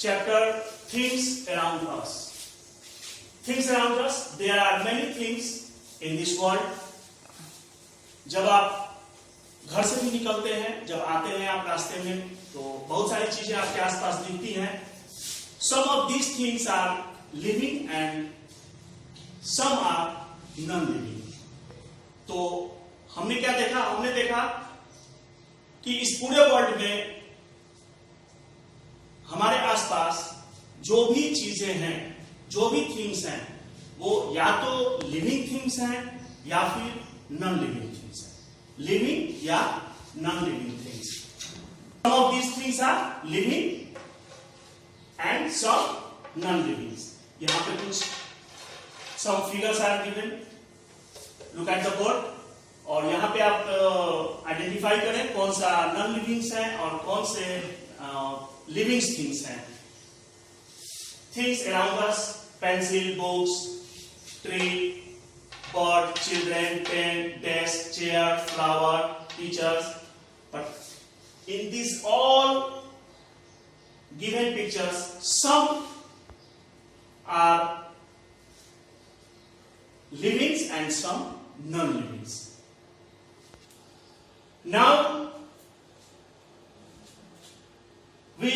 chapter Things Around Us. Things around us, there are many things in this world. जब आप घर से भी निकलते हैं, जब आते हैं आप रास्ते में, तो बहुत सारी चीजें आपके आसपास दिखती हैं. Some of these things are living and some are non-living. तो हमने क्या देखा? हमने देखा कि इस पूरे वर्ल्ड में हमारे आसपास जो भी चीजें हैं, जो भी थिंग्स हैं, वो या तो लिविंग थिंग्स हैं या फिर नॉन लिविंग थिंग्स हैं. लिविंग या non living things. Some of these things are living and some non living. यहां पे कुछ some figures are given. Look at the board. और यहां पे आप आइडेंटिफाई करें कौन सा नॉन लिविंग्स है और कौन से लिविंग थिंग्स हैं. Things around us: pencil, books, tree, bird, children, pen, desk, chair, flower, teachers. But in these all given pictures, some are livings and some non-livings. Now we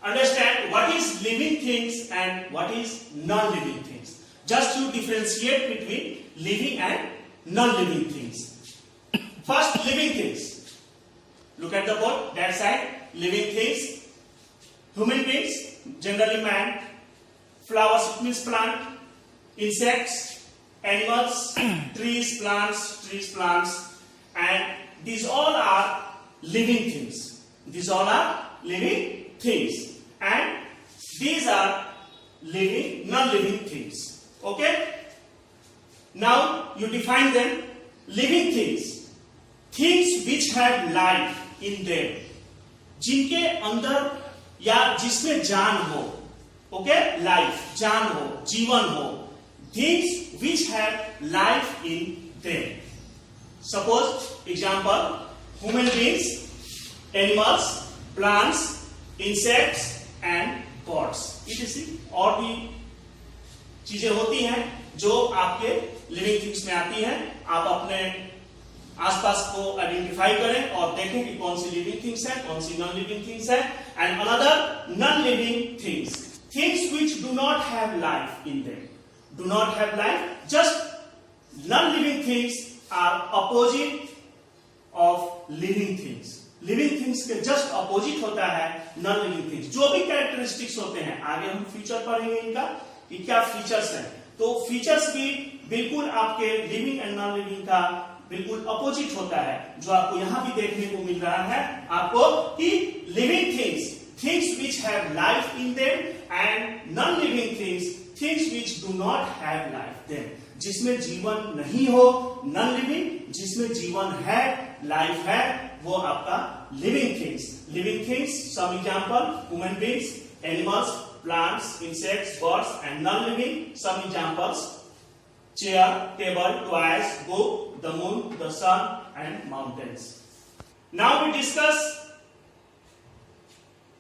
understand what is living things and what is non-living things, just to differentiate between living and non-living things. First, living things. Look at the board, that side. Living things: human beings, generally man; flowers means plant; insects, animals; trees, plants, and these all are living things. These all are living things. And these are living, non-living things. Okay? Now you define them. Living things, things which have life in them, जिनके अंदर या जिसमें जान हो. Okay? Life, जान हो, जीवन हो. Things which have life in them. Suppose example: human beings, animals, plants, insects and birds. etc. और भी चीजें होती हैं जो आपके लिविंग थिंग्स में आती हैं. आप अपने आसपास को आइडेंटिफाई करें और देखें कि कौन सी लिविंग थिंग्स है, कौन सी नॉन लिविंग थिंग्स है. And another non living things, things which do not have life in them. Do not have life. Just non living things are opposite of living things. Living things के just opposite होता है non living things. जो भी characteristics होते हैं, आगे हम feature पढ़ेंगे इनका कि क्या फीचर्स हैं. तो फीचर्स भी बिल्कुल आपके लिविंग एंड नॉन लिविंग का बिल्कुल अपोजिट होता है, जो आपको यहां भी देखने को मिल रहा है आपको कि living things, things which have life in them, and non living things, things which do not have life them. जिसमें जीवन नहीं हो नॉन लिविंग, जिसमें जीवन है, लाइफ है, वो आपका living things. Living things, some example: human beings, animals, plants, insects, birds. And non living, some examples: chair, table, toys, book, the moon, the sun and mountains. Now we discuss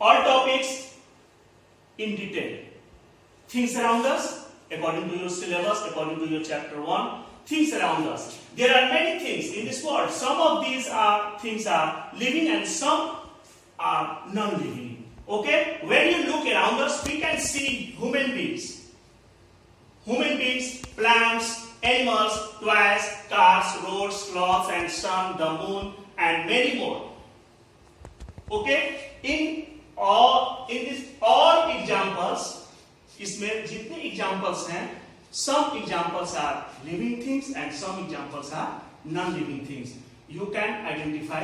all topics in detail. Things around us, according to your syllabus, according to your chapter 1. Things around us. There are many things in this world. Some of these things are living and some are non-living. Okay? When you look around us, we can see human beings. Human beings, plants, animals, toys, cars, roads, clothes and sun, the moon and many more. Okay? In this all examples, इसमें जितने examples हैं, some examples are living things and some examples are non-living things. You can identify,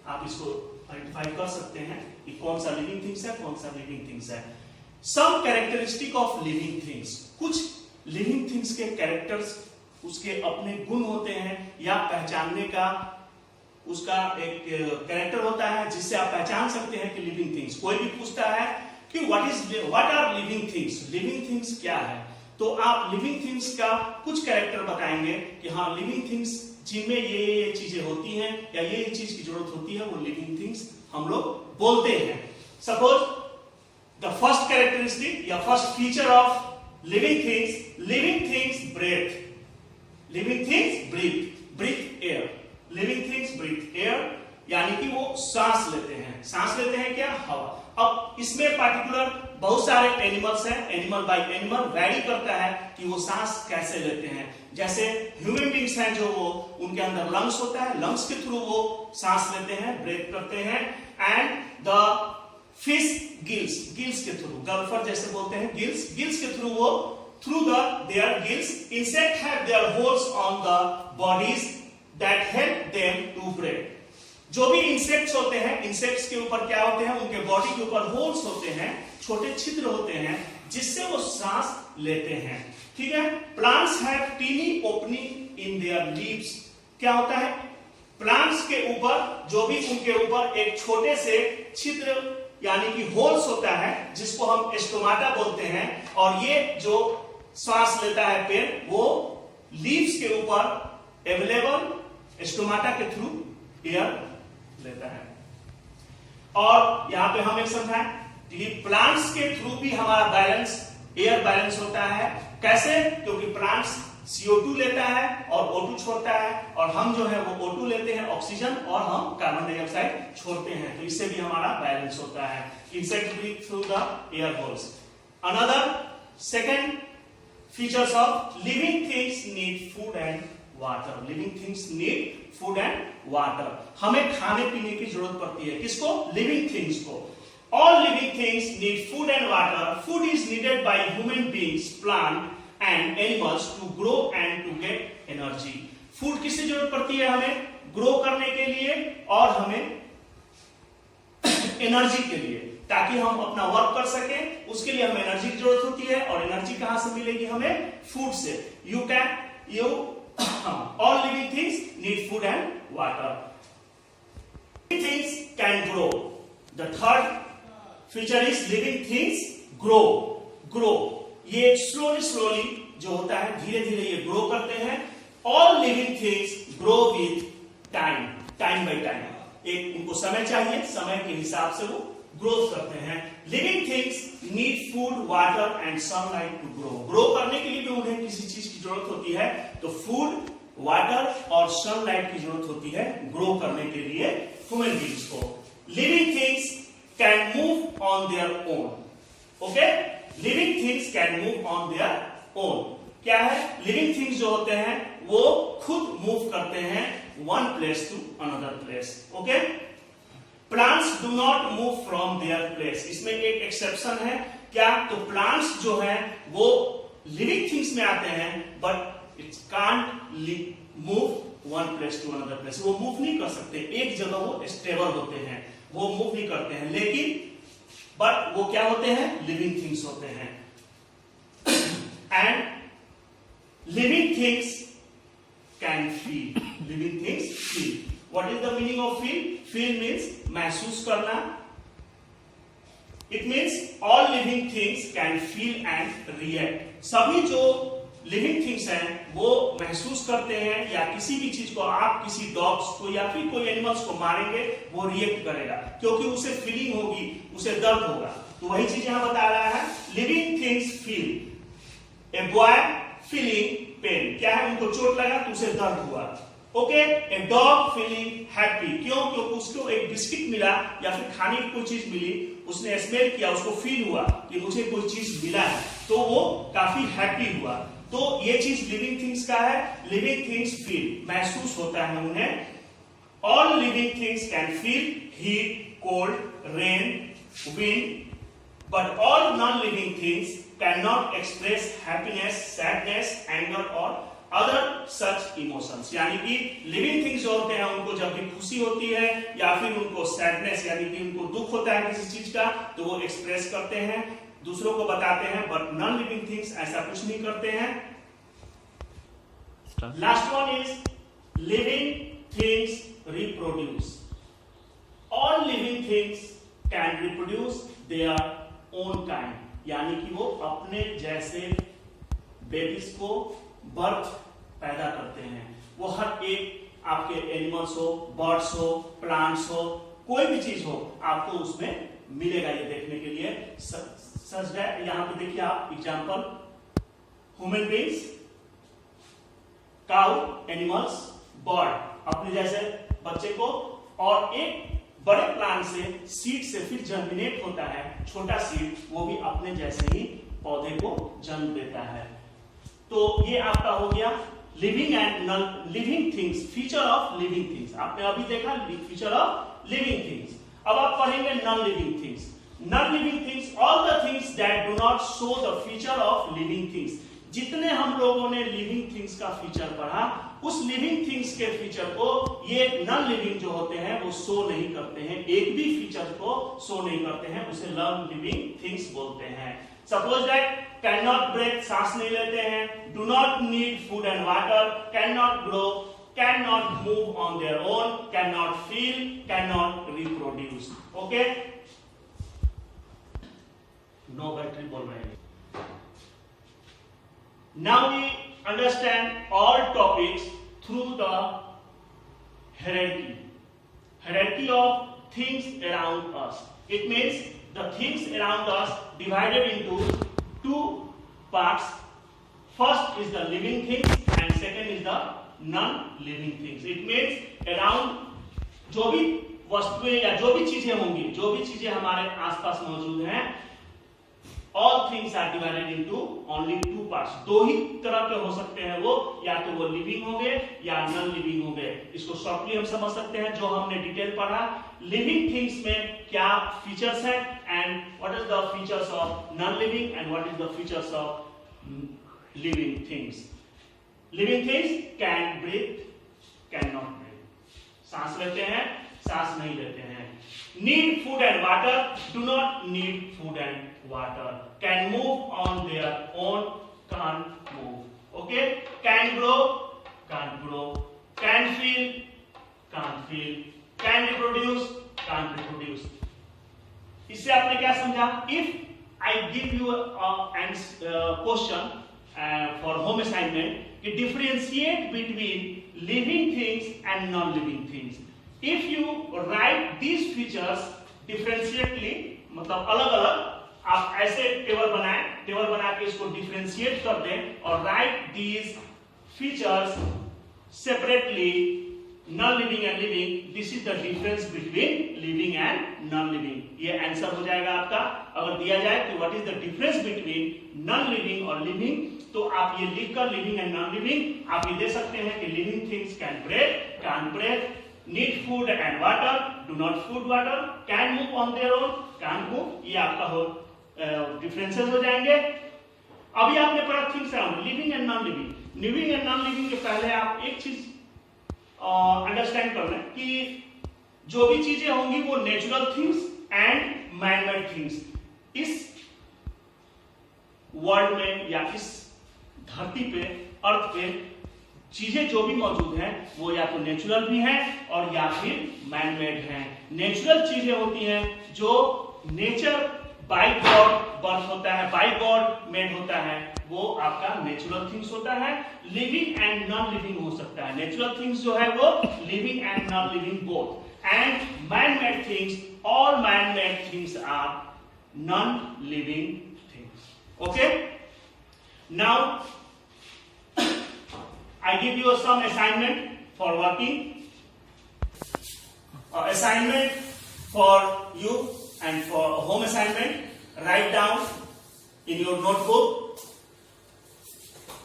आप इसको identify कर सकते हैं कि कौन सा लिविंग थिंग्स है, कौन सा लिविंग थिंग्स है. Some characteristic of living things, कुछ लिविंग थिंग्स के कैरेक्टर्स, उसके अपने गुण होते हैं या पहचानने का उसका एक कैरेक्टर होता है जिससे आप पहचान सकते हैं कि लिविंग थिंग्स. कोई भी पूछता है कि what are living things, living things क्या है, तो आप लिविंग थिंग्स का कुछ कैरेक्टर बताएंगे कि हाँ लिविंग थिंग्स जिनमें ये चीजें होती हैं या ये चीज की जरूरत होती है वो लिविंग थिंग्स हम लोग बोलते हैं। सपोज द फर्स्ट कैरेक्टरिस्टिक या first feature of living things breath, living things breathe air, living things breathe air यानी कि वो सांस लेते हैं क्या, हवा। अब इसमें पार्टिकुलर बहुत सारे एनिमल्स हैं, एनिमल बाय एनिमल वैरी करता है कि वो सांस कैसे लेते हैं। जैसे ह्यूमन बींग्स हैं जो वो उनके अंदर लंग्स होता है, लंग्स के थ्रू वो सांस लेते हैं, ब्रेथ करते हैं। एंड द फिश गिल्स के थ्रू, गल्फर जैसे बोलते हैं गिल्स के थ्रू वो through their gills. Insect have their holes on the bodies that help them to breathe. जो भी इंसेक्ट्स होते हैं, इंसेक्ट्स के ऊपर क्या होते हैं, उनके बॉडी के ऊपर होल्स होते हैं, छोटे छिद्र होते हैं जिससे वो सांस लेते हैं। ठीक है। Plants have tiny opening in their leaves. क्या होता है, प्लांट्स के ऊपर जो भी उनके ऊपर एक छोटे से छिद्र यानी कि होल्स होता है जिसको हम स्टोमाटा बोलते हैं, और ये जो सांस लेता है पेड़ वो लीव्स के ऊपर अवेलेबल स्टोमाटा के थ्रू एयर लेता है। और यहां पे हम एक समझाएं कि प्लांट्स के थ्रू भी हमारा बैलेंस, एयर बैलेंस होता है। कैसे, क्योंकि प्लांट्स CO2 लेता है और O2 छोड़ता है, और हम जो है वो O2 लेते हैं ऑक्सीजन और हम कार्बन डाइऑक्साइड छोड़ते हैं, तो इससे भी हमारा बैलेंस होता है। Insect breathe through the air holes. Another second features of living things need food and water. Living things need food and water. हमें खाने पीने की जरूरत पड़ती है, किसको, लिविंग थिंग्स को। All living things need food and water. Food is needed by human beings, plant and animals to grow and to get energy. Food किससे जरूरत पड़ती है, हमें ग्रो करने के लिए और हमें एनर्जी के लिए, ताकि हम अपना वर्क कर सके। उसके लिए हमें एनर्जी की जरूरत होती है, और एनर्जी कहां से मिलेगी, हमें फूड से। All living things need food and water. Living things can grow. The third feature is living things grow. ये slowly जो होता है, धीरे धीरे ये ग्रो करते हैं। All living things grow with time by time. एक उनको समय चाहिए, समय के हिसाब से वो ग्रोथ करते हैं। Living things need food, water and sunlight to grow. Grow करने के लिए भी उन्हें किसी चीज की जरूरत होती है, तो फूड, वाटर और सनलाइट की जरूरत होती है ग्रो करने के लिए ह्यूमन बींग्स को। Living things can move on their own. Okay, living things can move on their own. क्या है, लिविंग थिंग्स जो होते हैं वो खुद मूव करते हैं one place to another place. Okay, plants do not move from their place. इसमें एक एक्सेप्शन है, क्या, तो प्लांट्स जो है वो लिविंग थिंग्स में आते हैं, but it can't move one place to another place. वो मूव नहीं कर सकते, एक जगह वो स्टेबल होते हैं, वो मूव नहीं करते हैं, लेकिन बट वो क्या होते हैं, लिविंग थिंग्स होते हैं। And living things can feel. Living things feel. What is the meaning of feel? Feel means महसूस करना। It means all living things can feel and react. सभी जो लिविंग थिंग्स हैं वो महसूस करते हैं, या किसी भी चीज को, आप किसी डॉग्स को या फिर कोई एनिमल्स को मारेंगे वो रिएक्ट करेगा, क्योंकि उसे फीलिंग होगी, उसे दर्द होगा। तो वही चीज यहां बता रहा है, living things feel. A boy feeling pen, क्या है, उनको चोट लगा तो उसे दर्द हुआ। Okay, a dog feeling happy, क्यों, क्योंकि उसको एक बिस्किट मिला या फिर खाने की कोई चीज मिली, उसने स्मेल किया, उसको फील हुआ कि मुझे कोई चीज मिला है, तो वो काफी हैप्पी हुआ। तो ये चीज लिविंग थिंग्स का है। लिविंग थिंग्स फील, महसूस होता है उन्हें। All living things can feel heat, cold, rain, wind, but all non living things can not express happiness, sadness, anger और अदर सच इमोशंस। यानी कि लिविंग थिंग्स जो होते हैं उनको जब भी खुशी होती है या फिर उनको सैडनेस यानी कि उनको दुख होता है किसी चीज का, तो वो एक्सप्रेस करते हैं, दूसरों को बताते हैं, बट नॉन लिविंग थिंग्स ऐसा कुछ नहीं करते हैं। Last one is living things reproduce. All living things can reproduce their own kind, यानी कि वो अपने जैसे बेबीज को बर्थ पैदा करते हैं। वो हर एक आपके एनिमल्स हो, बर्ड्स हो, प्लांट्स हो, कोई भी चीज हो, आपको उसमें मिलेगा ये देखने के लिए। सच दैट यहां पे देखिए आप example, human beings, cow, animals, bird अपने जैसे बच्चे को, और एक बड़े प्लांट से सीड से फिर जर्मिनेट होता है छोटा सीड, वो भी अपने जैसे ही पौधे को जन्म देता है। तो ये आपका हो गया living and non living things, feature of living things. आपने अभी देखा फीचर ऑफ लिविंग थिंग्स। अब आप पढ़ेंगे non living things. Non living things, all the things that do not show the feature of living things. जितने हम लोगों ने लिविंग थिंग्स का फीचर पढ़ा, उस लिविंग थिंग्स के फीचर को ये नॉन लिविंग जो होते हैं वो शो नहीं करते हैं, एक भी फीचर को शो नहीं करते हैं, उसे नॉन लिविंग थिंग्स बोलते हैं। Suppose that can not breathe, सांस नहीं लेते हैं, do not need food and water, can not grow, can not move on their own, can not feel, can not reproduce. Okay, no battery बोल रहे हैं। Now we understand all topics through the hierarchy. Hierarchy of things around us. It means the things around us divided into two parts. First is the living things and second is the non-living things. It means around जो भी वस्तुएं या जो भी चीजें होंगी, जो भी चीजें हमारे आसपास मौजूद हैं, all things are divided into only two parts. दो ही तरह के हो सकते हैं वो, या तो वो लिविंग होंगे या नॉन लिविंग होंगे। इसको शॉर्टली हम समझ सकते हैं जो हमने डिटेल पढ़ा। लिविंग थिंग्स में क्या फीचर्स हैं and what is the features of non living and what is the features of living things. Living things can breathe, can not breathe, सांस लेते हैं, सांस नहीं लेते हैं। Need food and water, do not need food and water, can move on their own, can't move. Okay, can grow, can't grow, can feel, can't feel, can reproduce, can't reproduce. इससे आपने क्या समझा? If I give you a question for home assignment, कि differentiate between living things and non-living things. If you write these features differentiately, मतलब अलग अलग आप ऐसे टेबल बनाएं, टेबल बना के इसको डिफरेंशिएट कर दें और right these features separately, non living and living, this is the difference between living and non living. ये आंसर हो जाएगा आपका। अगर दिया जाए कि what is the difference between non living और लिविंग, तो आप ये लिखकर लिविंग एंड नॉन लिविंग आप ये दे सकते हैं कि living things can breathe, can breathe, need food and water, do not food water, can move on their own, can move. ये आपका हो डिफरेंसेस हो जाएंगे। अभी आपने पढ़ा things around living and non living. Living and non living के पहले आप एक चीज अंडरस्टैंड कर लें कि जो भी चीजें होंगी वो natural things and manmade things. इस वर्ल्ड में या इस धरती पे, अर्थ पे चीजें जो भी मौजूद हैं वो या तो नेचुरल भी हैं और या फिर मैनमेड हैं। नेचुरल चीजें होती हैं जो नेचर बाय गॉड बर्थ होता है, बाय गॉड मेड होता है, वो आपका नेचुरल थिंग्स होता है। लिविंग एंड नॉन लिविंग हो सकता है। नेचुरल थिंग्स जो है वो living and non living both. And man made things, all man made things are non living things. Okay, now I give you some assignment for working. Assignment for you and for home assignment. Write down in your notebook.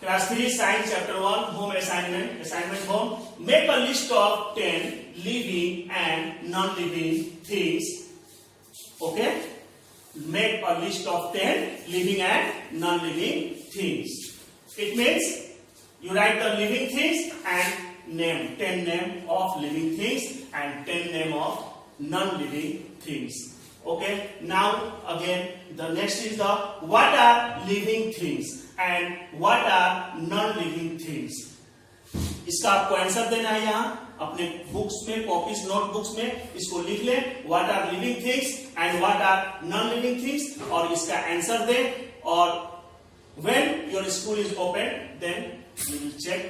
Class 3 Science Chapter 1 Home Assignment. Assignment home. Make a list of 10 living and non-living things. Okay? Make a list of 10 living and non-living things. It means you write the living things and name 10 name of living things and 10 name of non-living things. Okay, now again the next is the what are living things and what are non-living things. इसका आपको answer देना है यहाँ अपने books में, copies, notebooks में इसको लिख ले, what are living things and what are non-living things, और इसका आंसर दे। और When your school is open, then you will check